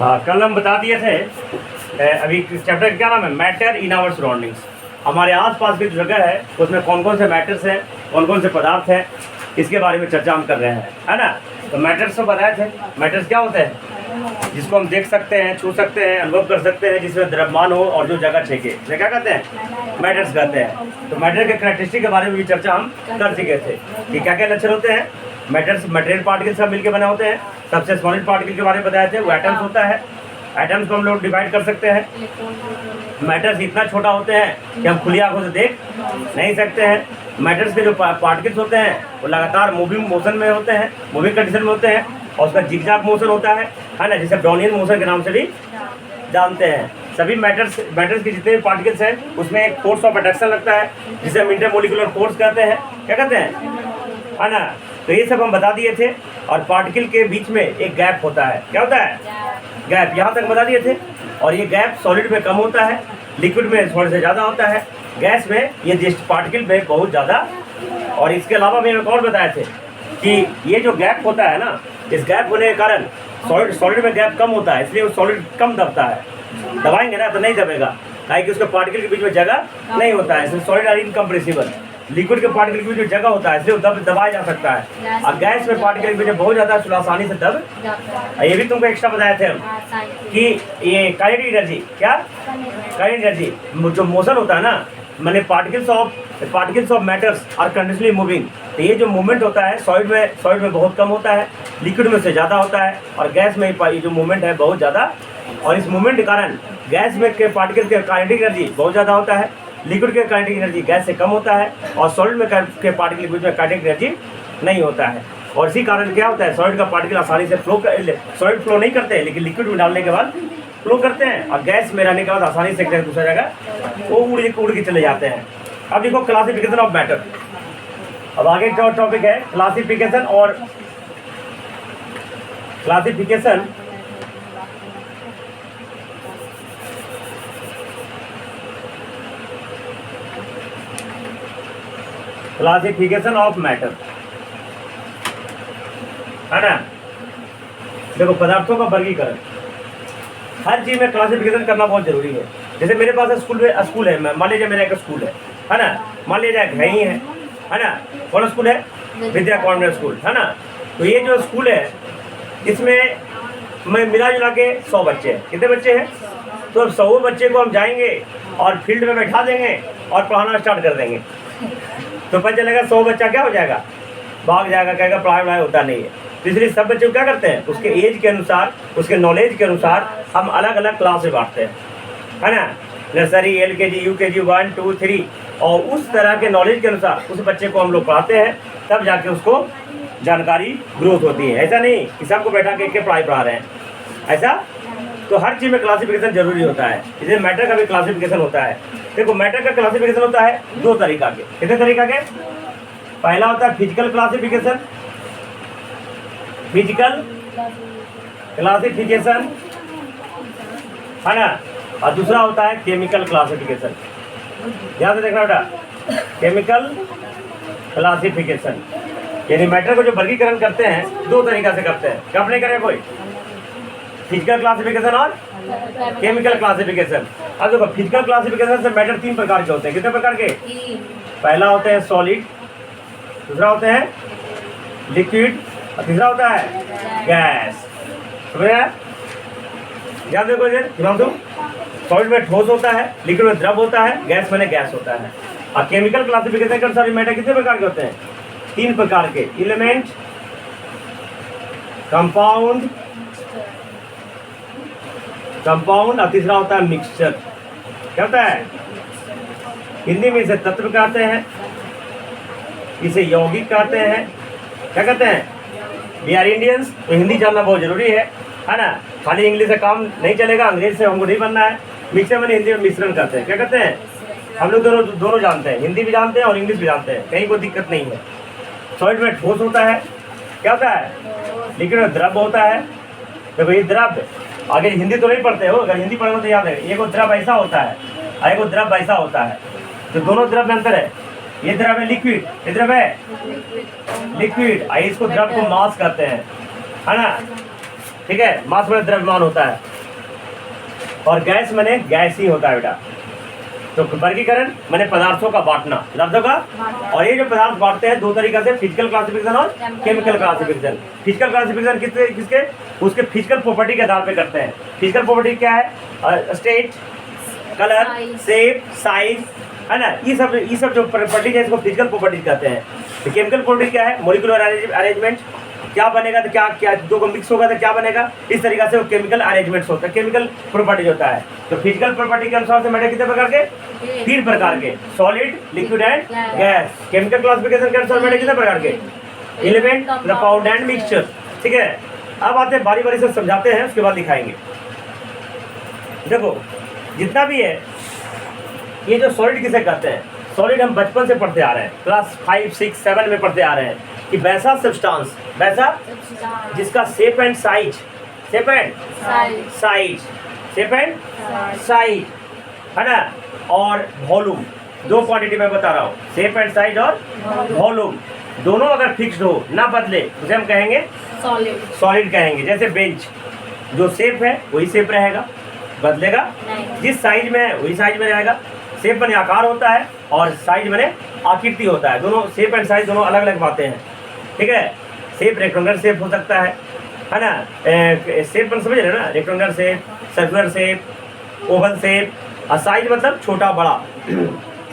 हाँ, कल हम बता दिए थे अभी चैप्टर का क्या नाम है, मैटर इन आवर सराउंडिंग्स। हमारे आसपास की जो जगह है उसमें कौन कौन से मैटर्स हैं, कौन कौन से पदार्थ हैं, इसके बारे में चर्चा हम कर रहे हैं, है ना। तो मैटर्स तो बताए थे। मैटर्स क्या होते हैं? जिसको हम देख सकते हैं, छू सकते हैं, अनुभव कर सकते हैं, जिसमें द्रव्यमान हो और जो जगह छेके, इसे क्या कहते हैं? मैटर्स कहते हैं। तो मैटर के कैरेक्टरिस्टिक के बारे में भी चर्चा हम कर चुके थे कि क्या क्या लक्षण होते हैं। मैटर्स मटेरियल पार्टिकल्स सब मिलकर बने होते हैं। सबसे सॉलिड पार्टिकल के बारे में बताए थे, वो एटम्स होता है। एटम्स को हम लोग डिवाइड कर सकते हैं। मैटर्स इतना छोटा होते हैं कि हम खुली आंखों से देख नहीं सकते हैं। मैटर्स के जो पार्टिकल्स होते हैं वो लगातार मूविंग मोशन में होते हैं, मूविंग कंडीशन में होते हैं, और उसका जिगजैग मोशन होता है ना, जिसे ब्राउनियन मोशन के नाम से भी जानते हैं। सभी मैटर्स के जितने भी पार्टिकल्स हैं उसमें एक फोर्स ऑफ अट्रैक्शन लगता है, जिसे हम इंटरमोलिकुलर फोर्स कहते हैं। क्या कहते हैं, है ना। तो ये सब हम बता दिए थे। और पार्टिकल के बीच में एक गैप होता है। क्या होता है? गैप। यहाँ तक बता दिए थे। और ये गैप सॉलिड में कम होता है, लिक्विड में थोड़े से ज़्यादा होता है, गैस में ये जिस पार्टिकल में बहुत ज़्यादा। और इसके अलावा मैंने और बताए थे कि ये जो गैप होता है ना, इस गैप होने के कारण सॉलिड में गैप कम होता है, इसलिए वो सॉलिड कम दबता है। दबाएंगे ना तो नहीं दबेगा, काहे कि उसके पार्टिकल के बीच में जगह नहीं होता है, इसलिए सॉलिड आर इनकम्प्रेसिबल। लिक्विड के पार्टिकल के बीच में जगह होता है, इसलिए वो दबाया जा सकता है। और गैस में पार्टिकल के बीच में बहुत ज़्यादा आसानी से दब। ये भी तुमको एक्स्ट्रा बताए थे हम कि ये काइनेटिक एनर्जी, क्या काइनेटिक एनर्जी, जो मोशन होता है ना, मैंने particles of matters are continuously moving. तो ये जो मूवमेंट होता है सॉलिड में बहुत कम होता है, लिक्विड में से ज़्यादा होता है, और गैस में ये जो मूवमेंट है बहुत ज़्यादा। और इस मूवमेंट के कारण गैस में के पार्टिकल के काइनेटिक एनर्जी बहुत ज़्यादा होता है, लिक्विड के काइनेटिक एनर्जी गैस से कम होता है, और सॉलिड में के पार्टिकल के बीच में काइनेटिक एनर्जी नहीं होता है। और इसी कारण क्या होता है, सॉलिड का पार्टिकल आसानी से सॉलिड फ्लो नहीं करते हैं, लेकिन लिक्विड में डालने के बाद फ्लो करते हैं, और गैस में रहने के बाद आसानी से दूसरा जगह वो उड़ के चले जाते हैं। अब देखो क्लासिफिकेशन ऑफ मैटर। अब आगे जो टॉपिक है क्लासिफिकेशन ऑफ मैटर, है ना। देखो पदार्थों का वर्गीकरण, हर चीज में क्लासिफिकेशन करना बहुत जरूरी है। जैसे मेरे पास स्कूल है, मान लीजिए मेरा एक स्कूल है ना, मान लीजिए घर ही है ना। कौन स्कूल है? विद्या कॉन्वेंट स्कूल, है ना। तो ये जो स्कूल है इसमें मैं मिला जुला के 100 बच्चे हैं। कितने बच्चे हैं? तो 100 बच्चे को हम जाएंगे और फील्ड में बैठा देंगे और पढ़ाना स्टार्ट कर देंगे, तो पता चलेगा 100 बच्चा क्या हो जाएगा, भाग जाएगा, कहेगा पढ़ाई होता नहीं है। तो इसलिए सब बच्चे को क्या करते हैं, उसके एज के अनुसार, उसके नॉलेज के अनुसार हम अलग अलग क्लास में बांटते हैं, है ना। नर्सरी, LKG, UKG 1, 2, 3, और उस तरह के नॉलेज के अनुसार उस बच्चे को हम लोग पढ़ाते हैं, तब जाके उसको जानकारी ग्रोथ होती है। ऐसा नहीं कि सबको बैठा के पढ़ाई पढ़ा रहे हैं, ऐसा। तो हर चीज़ में क्लासिफिकेशन जरूरी होता है, इसलिए मैटर का भी क्लासिफिकेशन होता है। देखो मैटर का क्लासिफिकेशन होता है 2 तरीका के। कितने तरीका के? पहला होता है फिजिकल क्लासिफिकेशन, है ना। और दूसरा होता है केमिकल क्लासिफिकेशन। ध्यान से देखना बेटा, केमिकल क्लासिफिकेशन, यानी मैटर को जो वर्गीकरण करते हैं 2 तरीका से करते हैं। कब नहीं करें कोई? फिजिकल क्लासिफिकेशन और केमिकल क्लासिफिकेशन। अब देखो फिजिकल क्लासिफिकेशन से मैटर 3 प्रकार के होते हैं। कितने प्रकार के? पहला होते हैं सॉलिड, दूसरा होते हैं लिक्विड, और तीसरा होता है गैस। समझ रहे हैं? याद देखो इधर, सॉलिड में ठोस होता है, लिक्विड में द्रव होता है, गैस में गैस होता है। और केमिकल क्लासिफिकेशन के अनुसार मैटर कितने प्रकार के होते हैं? 3 प्रकार के, एलिमेंट, कंपाउंड, और तीसरा होता है मिक्सचर। क्या होता है? हिंदी में इसे तत्व कहते हैं, इसे यौगिक कहते हैं। क्या कहते हैं? वी आर इंडियंस, तो हिंदी जानना बहुत जरूरी है ना। खाली इंग्लिश से काम नहीं चलेगा, अंग्रेज से हमको नहीं बनना है। मिक्सचर में हिंदी में मिश्रण करते हैं। क्या कहते हैं? हम लोग दोनों जानते हैं, हिंदी भी जानते हैं और इंग्लिश भी जानते हैं, कहीं कोई दिक्कत नहीं है। सॉलिड में ठोस होता है, क्या होता है? लिक्विड में द्रव होता है। देखो ये द्रव, आगे हिंदी तो नहीं पढ़ते हो, अगर हिंदी पढ़ो तो याद है, एक द्रव ऐसा होता है और एक द्रव ऐसा होता है। तो दोनों द्रव में अंतर है। ये द्रव है लिक्विड, ये द्रव है लिक्विड, इसको द्रव को मास कहते हैं, है ना। ठीक है, मास मैंने द्रव्यमान होता है, और गैस मैंने गैस ही होता है बेटा। तो वर्गीकरण मैंने पदार्थों का बांटना, पदार्थों का, और ये जो पदार्थ बांटते हैं दो तरीका से, फिजिकल क्लासिफिकेशन और केमिकल क्लासिफिकेशन। फिजिकल क्लासिफिकेशन किसके उसके फिजिकल प्रॉपर्टी के आधार पे करते हैं। फिजिकल प्रॉपर्टी क्या है? स्टेट, कलर, शेप, साइज, है ना, ये सब जो प्रॉपर्टी है इसको फिजिकल प्रॉपर्टी कहते हैं। तो केमिकल प्रॉपर्टी क्या है? मॉलिक्यूलर अरेंजमेंट, क्या बनेगा तो क्या दो को मिक्स होगा तो क्या बनेगा, इस तरीके से वो केमिकल अरेंजमेंट्स होता है, केमिकल प्रॉपर्टीज होता है। तो फिजिकल प्रॉपर्टी के अनुसार से मैटर कितने प्रकार के? 3 प्रकार के, solid, liquid and gas. Chemical classification के अनुसार मैटर कितने प्रकार के? Element, compound and mixture. ठीक है, अब आते हैं बारी बारी से समझाते हैं, उसके बाद दिखाएंगे। देखो जितना भी है ये जो सॉलिड किसे कहते हैं, सॉलिड हम बचपन से पढ़ते आ रहे हैं, क्लास 5, 6, 7 में पढ़ते आ रहे हैं कि वैसा सब्सटेंस, वैसा जिसका shape and size, shape and size, shape and size, है ना, और वॉल्यूम, दो क्वांटिटी में बता रहा हूँ, शेप एंड साइज और वॉल्यूम दोनों अगर फिक्स्ड हो, ना बदले, उसे हम कहेंगे सॉलिड, सॉलिड कहेंगे। जैसे बेंच, जो शेप है वही शेप रहेगा, बदलेगा, जिस साइज में है वही साइज में रहेगा। शेप बने आकार होता है और साइज बने आकृति होता है, दोनों शेप एंड साइज दोनों अलग अलग बातें हैं। ठीक है, शेप रेक्टेंगुलर शेप हो सकता है ना, शेप पर समझ रहे ना, rectangular shape, circular shape, Oval shape, और साइज मतलब छोटा बड़ा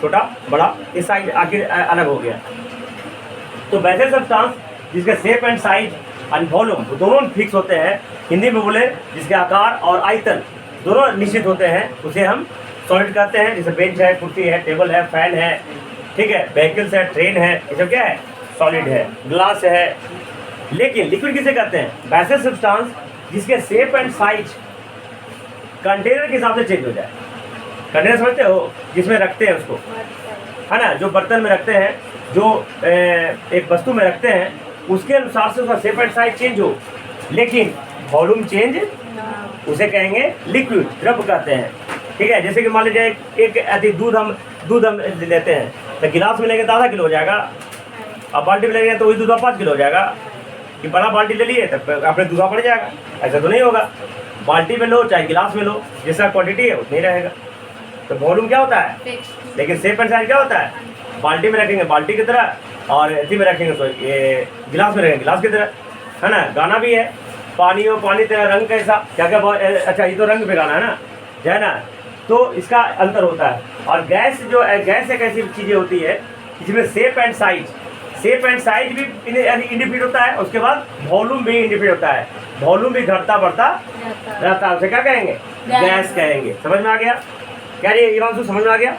छोटा बड़ा, ये साइज आखिर अलग हो गया। तो वैसे सब्सटेंस जिसके shape and size and volume दोनों फिक्स होते हैं, हिंदी में बोले जिसके आकार और आयतन दोनों निश्चित होते हैं, उसे हम सॉलिड कहते हैं। जैसे बेंच है, कुर्सी है, टेबल है, फैन है, ठीक है, व्हीकल्स है, ट्रेन है, ये सब क्या है? सॉलिड है। ग्लास है। लेकिन लिक्विड किसे कहते हैं? वैसे सब्सटेंस जिसके शेप एंड साइज कंटेनर के हिसाब से चेंज हो जाए। कंटेनर समझते हो, जिसमें रखते हैं उसको, है ना, जो बर्तन में रखते हैं, जो एक वस्तु में रखते हैं, उसके अनुसार से उसका शेप एंड साइज चेंज हो, लेकिन वॉल्यूम चेंज, उसे कहेंगे लिक्विड, द्रव कहते हैं। ठीक है, जैसे कि मान लीजिए एक ऐसी दूध हम लेते हैं, तो गिलास में लेंगे तो आधा किलो हो जाएगा, अब बाल्टी में लेंगे तो वही दूध 5 किलो हो जाएगा। कि बड़ा बाल्टी ले लिए तब अपने दूधा पड़ जाएगा, ऐसा तो नहीं होगा। बाल्टी में लो चाहे गिलास में लो, जैसा क्वांटिटी है उतनी रहेगा। तो वॉल्यूम क्या होता है? लेकिन शेप एंड साइज क्या होता है? बाल्टी में रखेंगे बाल्टी की तरह, और इसी में रखेंगे तो ये गिलास में रखेंगे गिलास की तरह, है ना। गाना भी है, पानी हो पानी तेरा रंग कैसा, क्या क्या, अच्छा ये तो रंग पे गाना है ना, है ना। तो इसका अंतर होता है। और गैस जो है, गैस एक ऐसी चीज़ें होती है जिसमें शेप एंड साइज भी इंडिफिट होता है, उसके बाद वॉल्यूम भी इंडिफिट होता है। वॉल्यूम भी घटता बढ़ता रहता है, उसे क्या कहेंगे? गैस कहेंगे। समझ में आ गया? क्या ये इवांशु समझ में आ गया?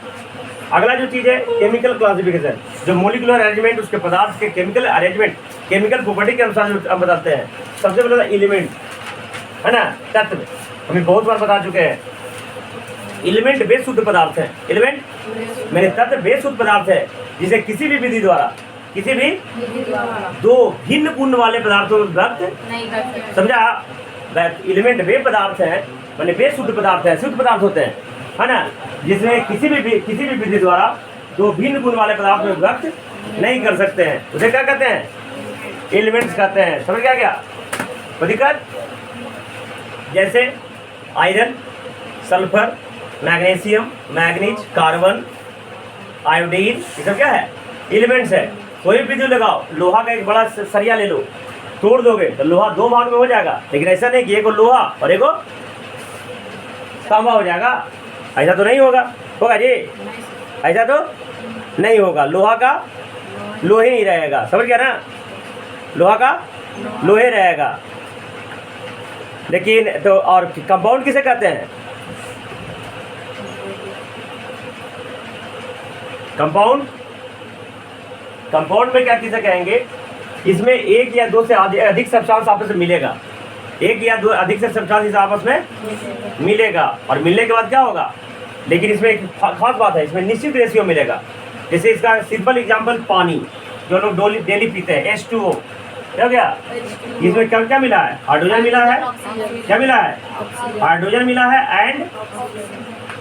अगला जो चीज़ है केमिकल क्लासिफिकेशन, जो मॉलिक्यूलर अरेंजमेंट, उसके पदार्थ के केमिकल अरेंजमेंट, केमिकल प्रॉपर्टी के अनुसार जो हम बताते हैं। सबसे पहले एलिमेंट, है ना, तत्व, हमें बहुत बार बता चुके हैं। एलिमेंट वे शुद्ध पदार्थ है, एलिमेंट मैंने तत्व वे शुद्ध पदार्थ है जिसे किसी भी विधि द्वारा, किसी भी दो भिन्न गुण वाले पदार्थों में व्यक्त नहीं करते। समझा? एलिमेंट वे पदार्थ है, मैंने वे शुद्ध पदार्थ है, शुद्ध पदार्थ होते हैं, है ना, जिसमें किसी भी विधि द्वारा दो भिन्न गुण वाले पदार्थ में व्यक्त नहीं कर सकते हैं, उसे क्या कहते हैं? एलिमेंट्स कहते हैं। समझ गया? दिक्कत? जैसे iron, sulphur, magnesium, manganese, carbon, iodine, ये सब क्या है? एलिमेंट्स है। कोई भी विधि लगाओ, लोहा का एक बड़ा सरिया ले लो, तोड़ दोगे तो लोहा 2 भाग में हो जाएगा, लेकिन ऐसा नहीं कि एक लोहा और एक तांबा हो जाएगा, ऐसा तो नहीं होगा जी, ऐसा तो नहीं होगा। लोहा का लोहे ही रहेगा, समझ गया ना, लोहा का लोहे रहेगा। लेकिन तो और कंपाउंड किसे कहते हैं? कंपाउंड में क्या किसे कहेंगे? इसमें एक या दो से अधिक सब्सटेंस आपस में मिलेगा, एक या दो अधिक से सब्सटेंस आपस में मिलेगा, और मिलने के बाद क्या होगा? लेकिन इसमें एक खास बात है, इसमें निश्चित रेशियो मिलेगा। जैसे इसका सिंपल एग्जांपल पानी, जो लोग डेली पीते हैं, H2O, क्या गया? इसमें क्या क्या मिला है? हाइड्रोजन मिला है, क्या मिला है? हाइड्रोजन मिला है एंड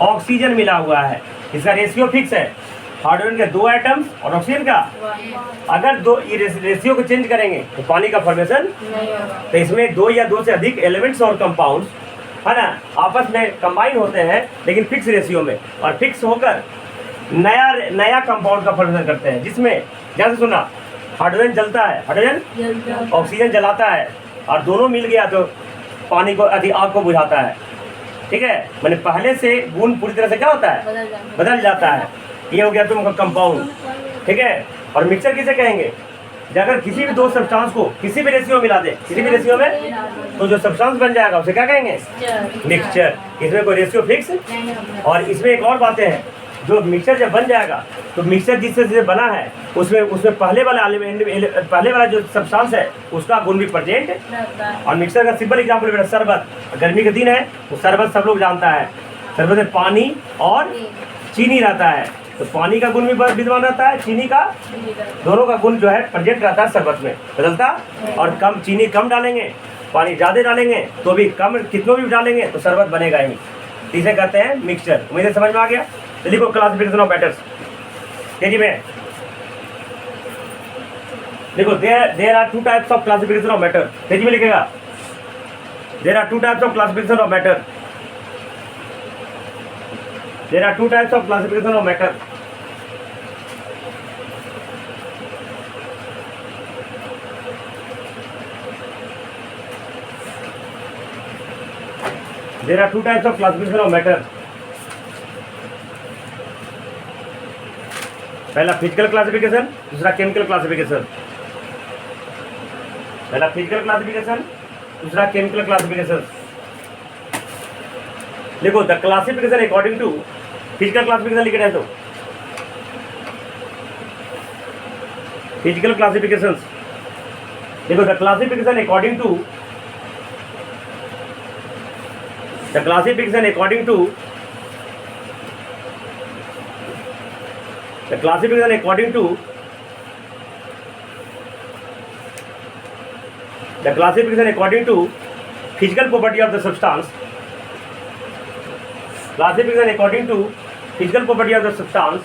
ऑक्सीजन मिला हुआ है। इसका रेशियो फिक्स है, हाइड्रोजन के 2 एटम्स और ऑक्सीजन का, अगर दो ये रेशियो को चेंज करेंगे तो पानी का फॉर्मेशन नहीं होगा। तो इसमें 2 या 2 से अधिक एलिमेंट्स और कंपाउंड्स है ना आपस में कंबाइन होते हैं, लेकिन फिक्स रेशियो में, और फिक्स होकर नया कंपाउंड का फॉर्मेशन करते हैं, जिसमें जैसे सुना हाइड्रोजन जलता है, हाइड्रोजन ऑक्सीजन जलाता है, और दोनों मिल गया तो पानी को आग को बुझाता है। ठीक है, मैंने पहले से गुण पूरी तरह से क्या होता है, बदल जाता है। ये हो गया तुमका कंपाउंड। ठीक है, और मिक्सचर किसे कहेंगे, अगर किसी भी 2 सब्सटेंस को किसी भी रेशियो में मिला दे, किसी भी रेशियो में, तो जो सब्सटेंस बन जाएगा उसे क्या कहेंगे, मिक्सचर। इसमें कोई रेशियो फिक्स, और इसमें एक और बातें हैं, जो मिक्सचर जब बन जाएगा तो मिक्सचर जिससे बना है उसमें पहले वाला जो सब्सटेंस है उसका गुण भी प्रेजेंट है। और मिक्सचर का सिंपल एग्जांपल बेटा शरबत, गर्मी के दिन है तो शरबत सब लोग जानता है, शरबत में पानी और चीनी रहता है, तो पानी का गुण भी विद्यमान रहता है, चीनी का, दोनों का गुण जो है प्रेजेंट रहता है शरबत में, बदलता। और कम चीनी कम डालेंगे, पानी ज़्यादा डालेंगे तो भी कम, कितनों भी डालेंगे तो शरबत बनेगा ही। इसे कहते हैं मिक्सचर। मुझे समझ में आ गया। तो लिखो क्लासिफिकेशन ऑफ मैटर्स तेजी में देखो, there are 2 types of classification of matter. तेजी में लिखेगा, there are 2 types of classification of matter. There are 2 types of classification of matter. There are 2 types of classification of matter. पहला physical classification, दूसरा chemical classification. पहला physical classification, दूसरा chemical classification. देखो the classification according to physical classification लिखे रहे तो physical classifications. देखो the classification according to the classification according to the classification according to the classification according to physical property of the substance. Classification according to physical property of the substance.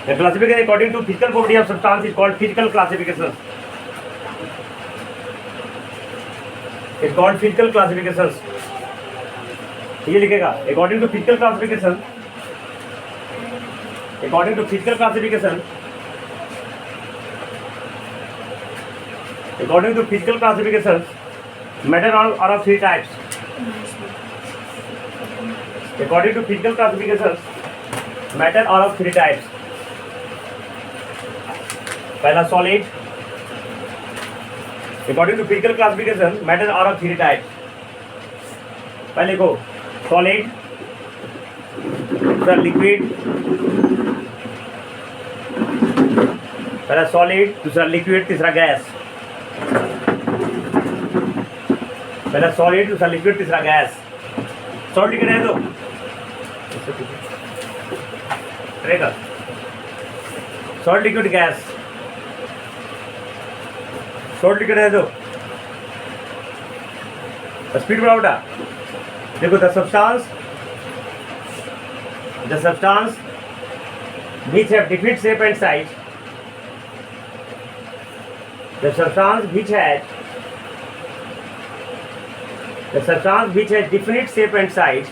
The classification according to physical property of substance is called physical classification. It's called physical classifications. ये लिखेगा according to physical classification. According to physical classification. According to physical classifications, matter are of 3 types. According to physical classifications, matter are of 3 types. पहला solid. According to physical classification matter are of 3 types. पहले को solid, दूसरा liquid, पहला solid, दूसरा liquid, तीसरा gas. पहला solid, दूसरा liquid, तीसरा गैस। सॉलिड लिख रहे तो सॉलिड, लिक्विड, गैस। शॉर्ट लिख रहे दो, स्पीड बढ़ा बेटा। देखो the substance which have different shape and size, the substance which has definite shape and size,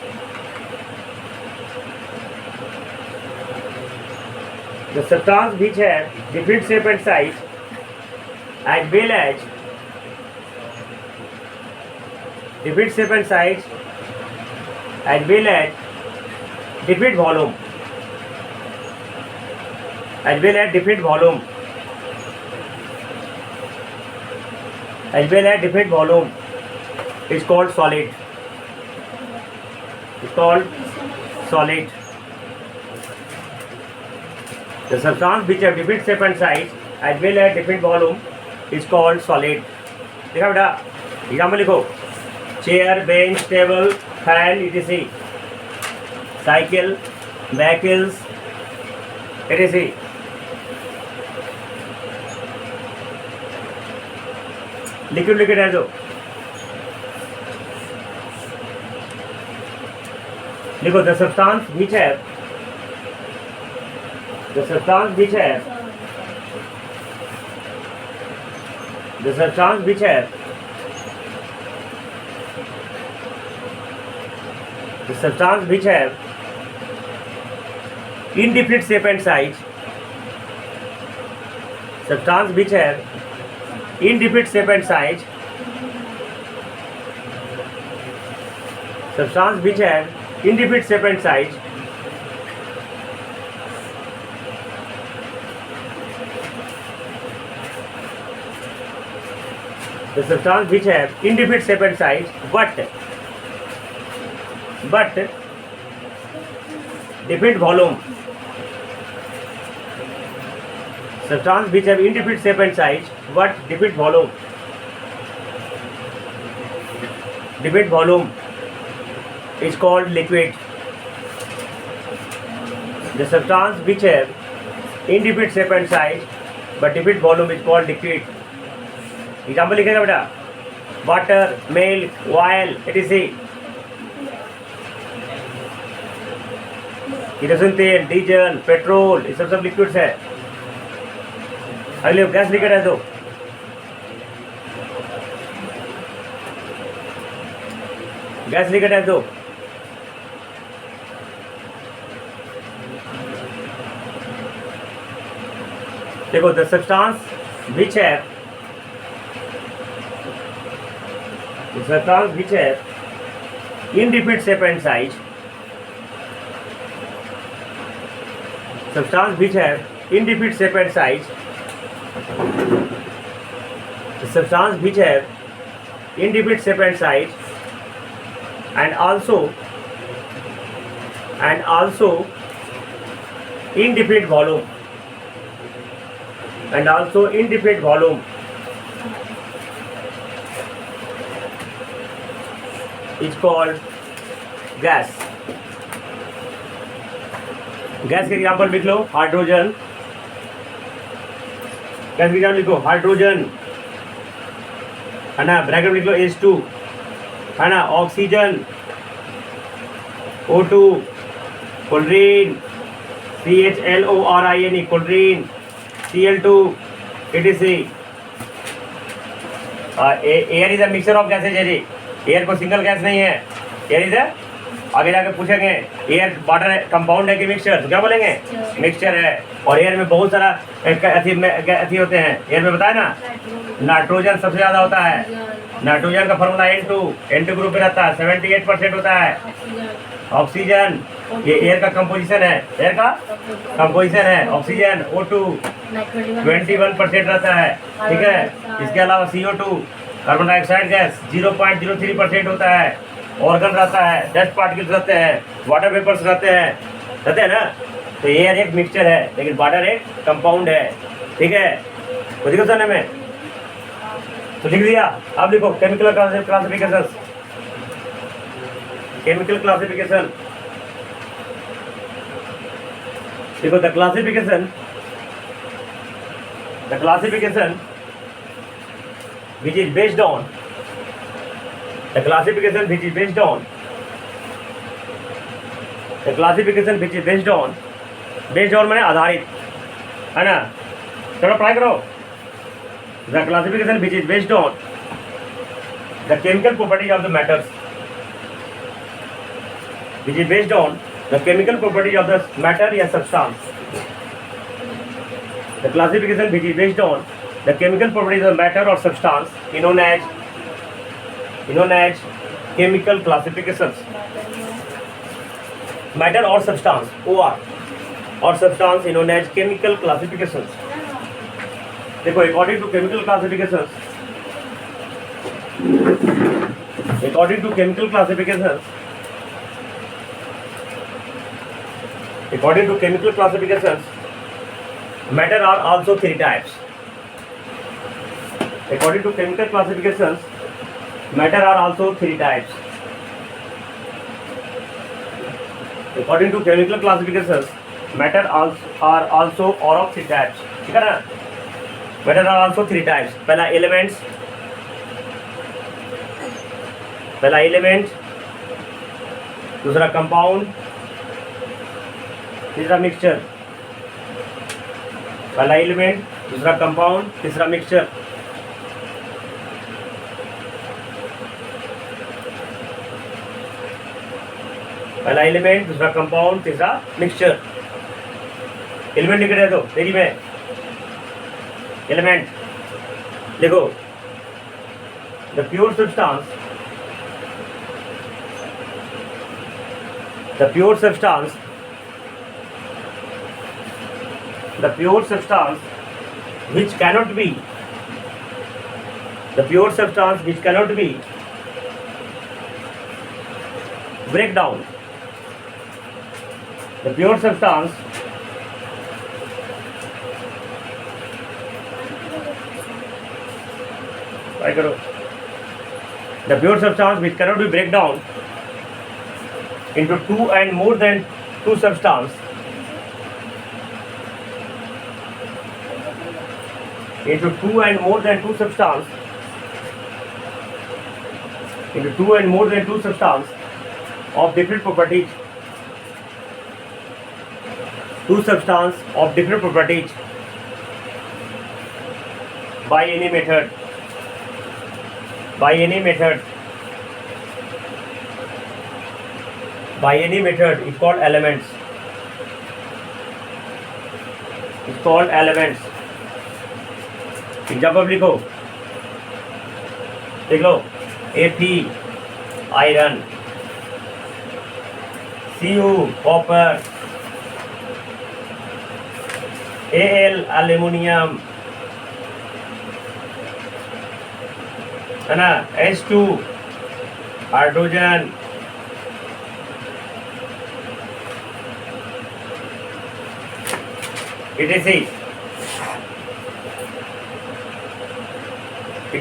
the substance which has different shape and size as well as different shape and size as well as different volume, as well as different volume, as well as different volume is called solid. It's called solid. The substance which have different shape and size as well as different volume is called solid. देखा बेटा, example लिखो, chair, bench, table, fan, etc. Cycle, vehicles, etc. Liquid liquid है जो देखो the substance which have the substance which have the substance which have the substance which have indefinite shape and size substance which have indefinite shape and size substance which have indefinite shape and size the substance which have indefinite shape and size but definite volume substance which have indefinite shape and size but definite volume is called liquid the substance which have indefinite shape and size but definite volume is called liquid example लिखेगा बेटा water milk oil etc kerosene तेल diesel petrol ये सब liquids है अगले gas liquid है तो gas liquid है तो देखो the substance which have the substance which have indefinite shape and size substance which have indefinite shape and size the substance which have indefinite shape and size and also indefinite volume is called gas gas के example लिख लो hydrogen gas के example लिखो hydrogen है ना bracket में लिख लो H2 है ना oxygen O2 chlorine CHLORINE chlorine Cl2 etc air is a mixture of gases है जी एयर को सिंगल गैस नहीं है एयर इज आगे जाके पूछेंगे एयर वाटर कंपाउंड है कि मिक्सचर तो क्या बोलेंगे मिक्सचर है और एयर में बहुत सारा अथी होते हैं एयर में बताया ना नाइट्रोजन सबसे ज़्यादा होता है नाइट्रोजन का फॉर्मूला N2 ग्रुप में रहता है 78% होता है ऑक्सीजन ये एयर का कंपोजिशन है एयर का कंपोजिशन है ऑक्सीजन O2 21% रहता है ठीक है इसके अलावा CO2 कार्बन डाइऑक्साइड गैस 0.03% होता है ऑर्गन रहता है डस्ट पार्टिकल्स रहते हैं वाटर वेपर्स रहते हैं ना तो एयर एक मिक्सचर है लेकिन वाटर एक कंपाउंड है ठीक है तो देखो सर में तो लिख दिया अब लिखो केमिकल क्लासिफिकेशन देखो the classification which is based on the classification which is based on माने आधारित है ना चलो पढ़ाई करो the classification which is based on the chemical properties of the matters which is based on the chemical properties of the matter या substance the classification which is based on the chemical properties of matter or substance is known as chemical classifications matter or substance or substance is known as chemical classifications देखो according to chemical classifications matter are also three types according to chemical classifications matter are also three types according to chemical classifications matter are also or of three types ठीक है ना matter are also three types पहला elements पहला element, दूसरा compound, तीसरा mixture. पहला element, दूसरा compound, तीसरा मिक्सचर। पहला एलिमेंट, दूसरा कंपाउंड, तीसरा मिक्सचर। एलिमेंट लिख रहे तो तेरी में एलिमेंट देखो, the pure substance, the pure substance which cannot be, the pure substance which cannot be break down, the pure substance the pure substance which cannot be break down into two and more than two substance, into two and more than two substance, into two and more than two substance of different properties, two substance of different properties by any method, by any method, by any method is called elements, it's called elements। Example लिखो, देख लो, Fe iron, Cu copper, Al aluminium, है ना, H2 hydrogen, it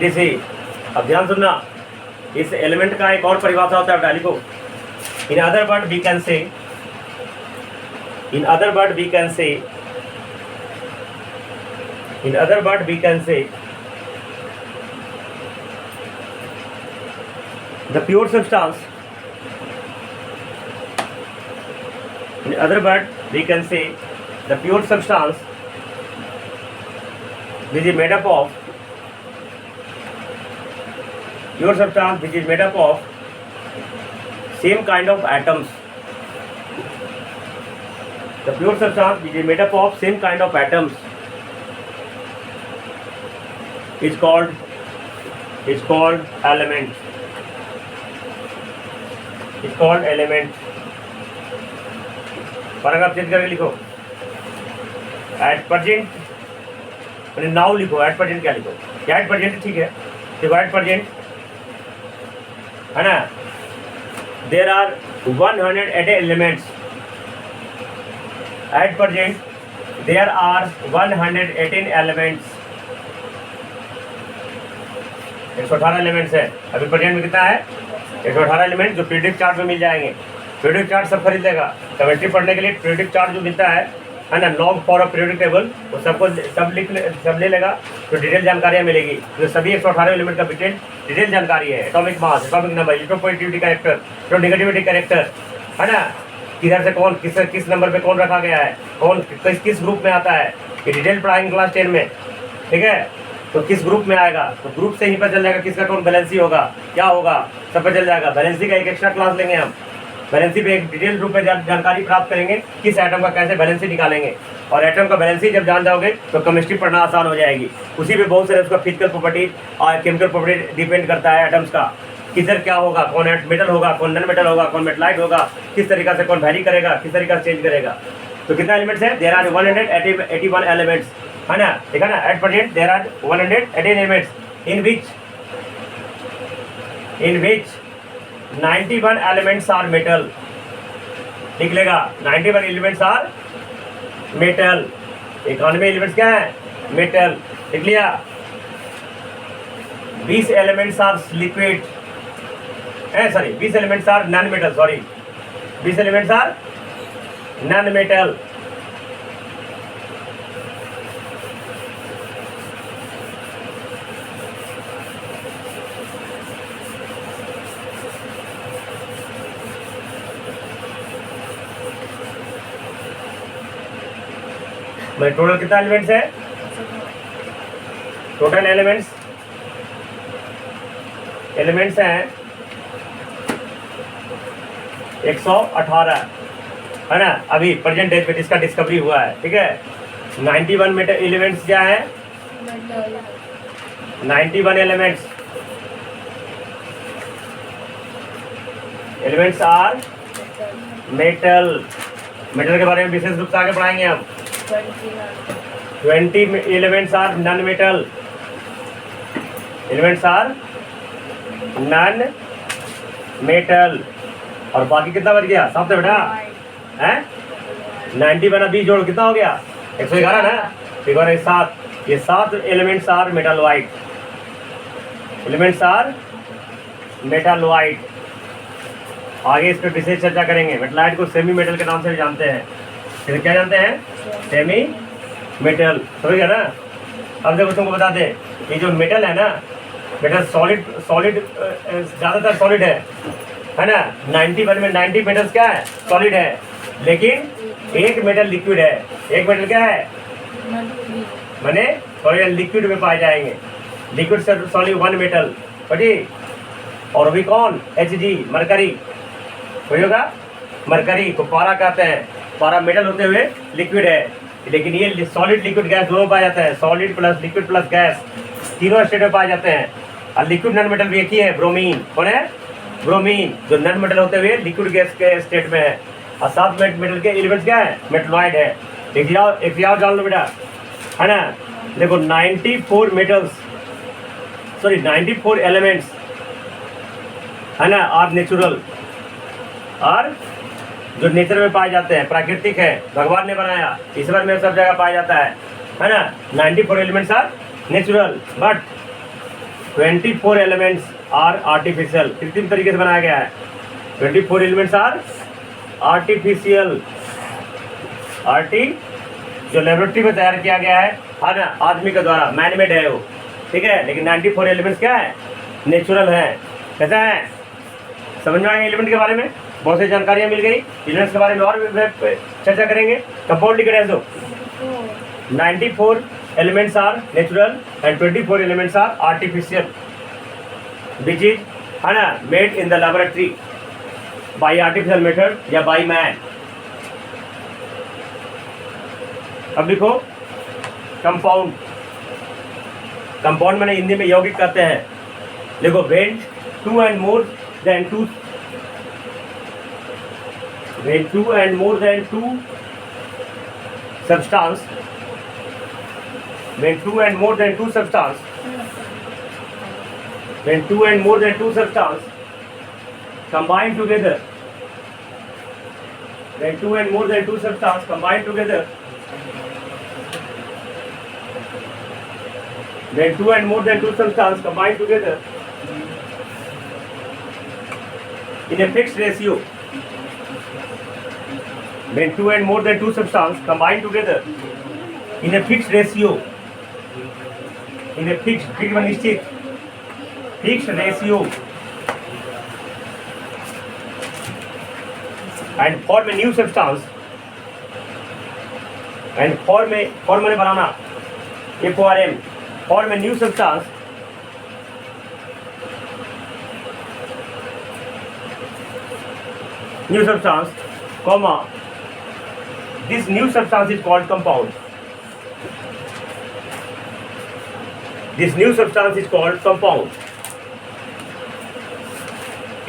is अब ध्यान सुनना, इस element का एक और परिभाषा होता है, लिखो, in other word we can say, in other word we can say, in other word we can say the pure substance, in other word we can say the pure substance which is made up of, pure substance which is made up of same kind of atoms, the pure substance which is made up of same kind of atoms is called element, is called element। Paragraph change करके लिखो, at present, मैंने now लिखो, at present क्या लिखो, at present ठीक है, देखो eight present, है ना, there are 180 elements, at present there are 118 elements, 118 elements है अभी प्रेजेंट में। कितना है? 118 एलिमेंट जो पीरियडिक चार्ट में मिल जाएंगे। पीरियडिक चार्ट सब खरीद लेगा, केमिस्ट्री पढ़ने के लिए पीरियडिक चार्ट जो मिलता है ना, log for a periodic table, वो सबको सब ले लेगा, तो डिटेल जानकारियाँ मिलेगी। तो सभी 118 एलिमेंट का डिटेल जानकारी है, atomic mass, atomic number, electropositivity character, electronegativity character, है ना, किधर से कौन किस नंबर पे कौन रखा गया है, कौन किस ग्रुप में आता है, ये डिटेल पढ़ाएंगे क्लास 10 में, ठीक है। तो किस ग्रुप में आएगा, तो ग्रुप से ही पता चल जाएगा किसका कौन बैलेंसी होगा, क्या होगा, सब पता चल जाएगा। बैलेंसी का एक एक्स्ट्रा क्लास लेंगे हम, बैलेंसी पे एक डिटेल रूप में जानकारी प्राप्त करेंगे, किस एटम का कैसे बैलेंसी निकालेंगे, और एटम का बैलेंसी जब जान जाओगे तो केमिस्ट्री पढ़ना आसान हो जाएगी। उसी पे बहुत सारे उसका फिजिकल प्रॉपर्टी और केमिकल प्रॉपर्टी डिपेंड करता है एटम्स का, किधर क्या होगा, कौन मेटल होगा, कौन नॉन मेटल होगा, कौन मेटलाइट होगा, किस तरीका से कौन वैरी करेगा, किस तरीका से चेंज करेगा। तो कितना एलिमेंट्स है? देयर आर 181 एलिमेंट्स, है ना, देखा ना, at present there are 118 elements in which 91 elements are metal. लिख लेगा, 91 एलिमेंट्स आर मेटल, 91 एलिमेंट्स क्या है? मेटल। लिख लिया। 20 elements are liquid, 20 elements are non metal, 20 elements are non metal. मतलब टोटल कितना एलिमेंट्स है? टोटल एलिमेंट्स हैं 118, है ना। अभी प्रेजेंट डेट में जिसका डिस्कवरी हुआ है, ठीक है। 91 मेटल एलिमेंट्स क्या है? 91 एलिमेंट्स आर मेटल। मेटल के बारे में विशेष रूप से आगे पढ़ाएंगे हम। 20 elements are non metal. Elements are non metal. और बाकी कितना बच गया? साफ से बेटा है 91 20 जोड़ कितना हो गया? 111 ना। ठीक है, 7। ये 7 elements are metalloid. Elements are metalloid. आगे इस पर विशेष चर्चा करेंगे। मेटलाइट को सेमी मेटल के नाम से भी जानते हैं। फिर क्या जानते हैं? Semi metal. समझ गया ना। अब देखो तुमको बता दें, ये जो मेटल है ना, मेटल सॉलिड ज़्यादातर सॉलिड है ना। 91 में 90 मेटल्स क्या है? सॉलिड है। लेकिन एक मेटल लिक्विड है। एक मेटल क्या है? माने सॉलिड लिक्विड में पाए जाएंगे। लिक्विड से सॉलिड 1 मेटल, ठीक। और भी कौन? Hg, mercury. होगा मरकरी को पारा कहते हैं। पारा मेटल होते हुए लिक्विड है, लेकिन ये सॉलिड लिक्विड गैस दोनों पाया जाता है। Solid plus liquid plus gas तीनों स्टेट में पाए जाते हैं। और लिक्विड नॉन मेटल भी एक ही है, ब्रोमीन। कौन है? ब्रोमीन, जो नॉन मेटल होते हुए लिक्विड गैस के स्टेट में है। और 7 मेटल के एलिमेंट्स क्या है? मेटलॉइड है। एक जान लो बेटा, है ना। देखो 94 एलिमेंट्स, है ना, आर नेचुरल, और जो नेचर में पाए जाते हैं, प्राकृतिक है, भगवान ने बनाया, ईश्वर में सब जगह पाया जाता है ना। 94 elements are natural, but 24 elements are artificial. कृत्रिम तरीके से बनाया गया है। 24 एलिमेंट्स आर आर्टिफिशियल, जो लेबोरेटरी में तैयार किया गया है ना, आदमी के द्वारा, मैन मेड है वो, ठीक है। लेकिन 94 एलिमेंट्स क्या है? नेचुरल है। कैसा है? समझ में आएगा एलिमेंट के बारे में? बहुत सी जानकारियाँ मिल गई। एलिमेंट्स के बारे में और चर्चा करेंगे। कंपाउंड लिख रहे हो। 94 elements are natural and 24 elements are artificial, which is, है ना, made in the laboratory by artificial method या बाई मैन। अब लिखो कंपाउंड। कंपाउंड मैंने हिंदी में यौगिक कहते हैं। देखो, when 2 and more than 2 substance combine together, when 2 and more than 2 substance combine together, when 2 and more than 2 substance combine together in a fixed ratio, when 2 and more than 2 substance combine together in a fixed ratio, in a fixed ratio, and form a new substance, and form माने बनाना, FORM, form a new substance, comma, this new substance is called compound.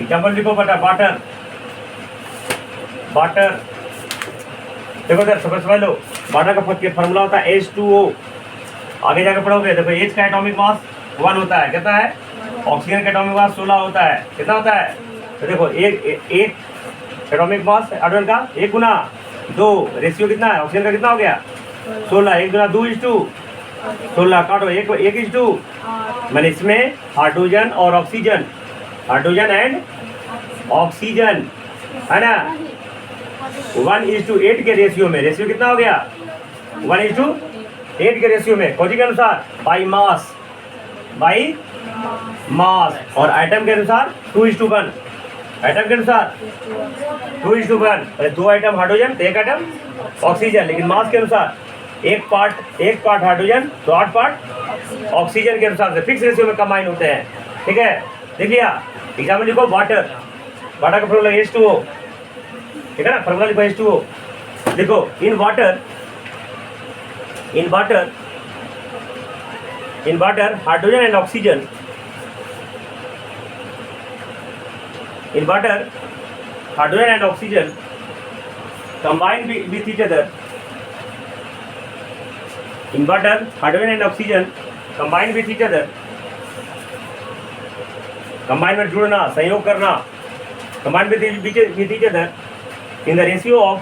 Example लिखो बेटा। Water, देखो sir, समझ लो। Water का formula होता है H2O। आगे जाकर पढ़ोगे। देखो, H का एटॉमिक मास 1 होता है। कितना है? ऑक्सीजन का एटॉमिक मास 16 होता है। कितना होता है? तो देखो, एक एटॉमिक मास हाइड्रोजन का 1 गुना 2, रेशियो कितना है? ऑक्सीजन का कितना हो गया? 16। 1 गुना 2:16 काटो, 1:2। मैंने इसमें हाइड्रोजन और ऑक्सीजन, हाइड्रोजन एंड ऑक्सीजन, है ना, 1:8 के रेशियो में। रेशियो कितना हो गया? 1:8 के रेशियो में। कौन के अनुसार? By mass. और आइटम के अनुसार 2:1। आइटम के अनुसार 2:1। 2 आइटम हाइड्रोजन, 1 आइटम ऑक्सीजन। लेकिन मास के अनुसार एक पार्ट हाइड्रोजन तो 8 पार्ट ऑक्सीजन के अनुसार से फिक्स रेशियो में कंबाइन होते हैं। ठीक है, देख लिया। एग्जाम्पल लिखो वाटर का फॉर्मूला H2O, ठीक है ना, फॉर्मूला लिखो H2O। देखो in water hydrogen and oxygen, in water hydrogen and oxygen combine with each other. In water hydrogen and oxygen combine with each other. combine में जुड़ना, संयोग करना, combine with each other in the ratio of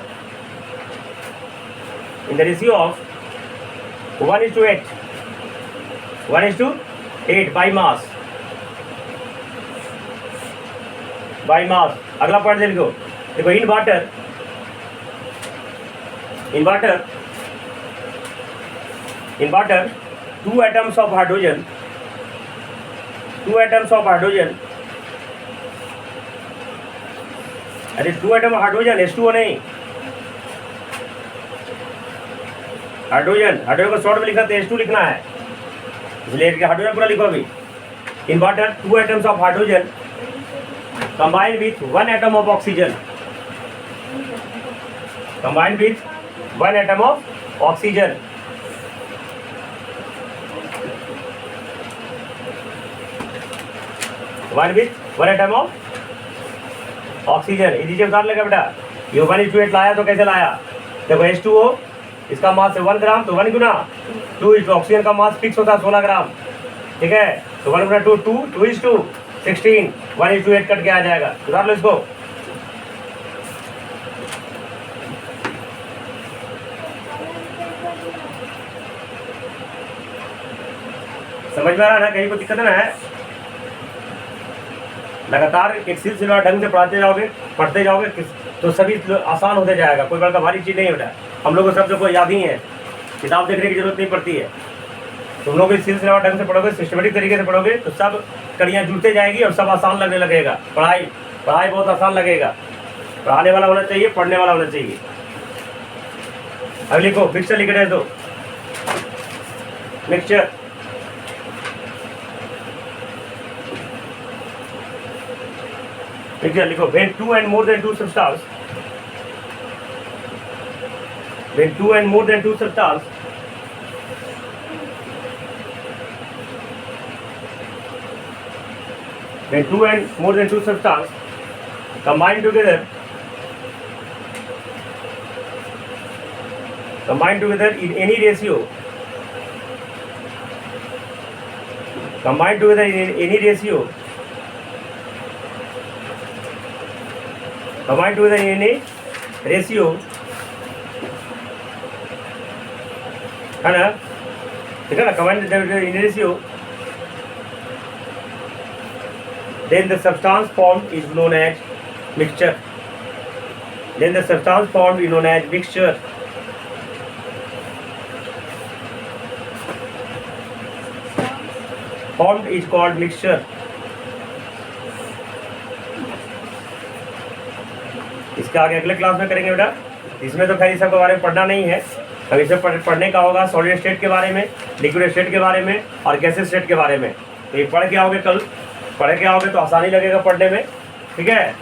1:8 by mass. अगला point देखो, in water 2 atoms of hydrogen, अरे 2 atom hydrogen, H2O नहीं, hydrogen को short में लिखा तो H2 लिखना है, इसलिए हाइड्रोजन पूरा लिखो अभी। In water 2 atoms of hydrogen combined with 1 atom of oxygen. Combined with 1 atom of oxygen. इसी से उतार लेगा बेटा। ये 1:8 लाया तो कैसे लाया? देखो H2O इसका मास है 1 ग्राम तो 1 गुना 2 ऑक्सीजन का मास फिक्स होता है 16 ग्राम। ठीक है, तो 1 गुना 2 2 16 1:8 कट के आ जाएगा। उतार लो इसको। समझ में आ रहा है ना? कहीं को दिक्कत ना है। लगातार एक सिलसिला ढंग से पढ़ते जाओगे तो सभी आसान होते जाएगा। कोई बड़ा भारी चीज़ नहीं होता। हम लोग को सब जो याद ही है, किताब देखने की जरूरत नहीं पड़ती है। तुम लोग इस सिलसिला ढंग से पढ़ोगे, सिस्टमेटिक तरीके से पढ़ोगे तो सब कड़ियाँ जुड़ते जाएगी और सब आसान लगने लगेगा। पढ़ाई बहुत आसान लगेगा। पढ़ाने वाला होना चाहिए, पढ़ने वाला होना चाहिए। अब लिखो मिक्सचर लिख रहे तो मिक्सचर लिखो। when 2 and more than 2 substances when 2 and more than 2 substances combine together in any ratio है ना? ठीक है ना? combine in a ratio, then the substance formed is known as mixture. Formed is called mixture. इसका आगे अगले class में करेंगे बेटा। इसमें तो खैर इस सब के बारे में पढ़ना नहीं है। अब इसे पढ़ने का होगा सॉलिड स्टेट के बारे में, लिक्विड स्टेट के बारे में और गैसेस स्टेट के बारे में। तो ये पढ़ के आओगे, कल पढ़ के आओगे तो आसानी लगेगा पढ़ने में। ठीक है।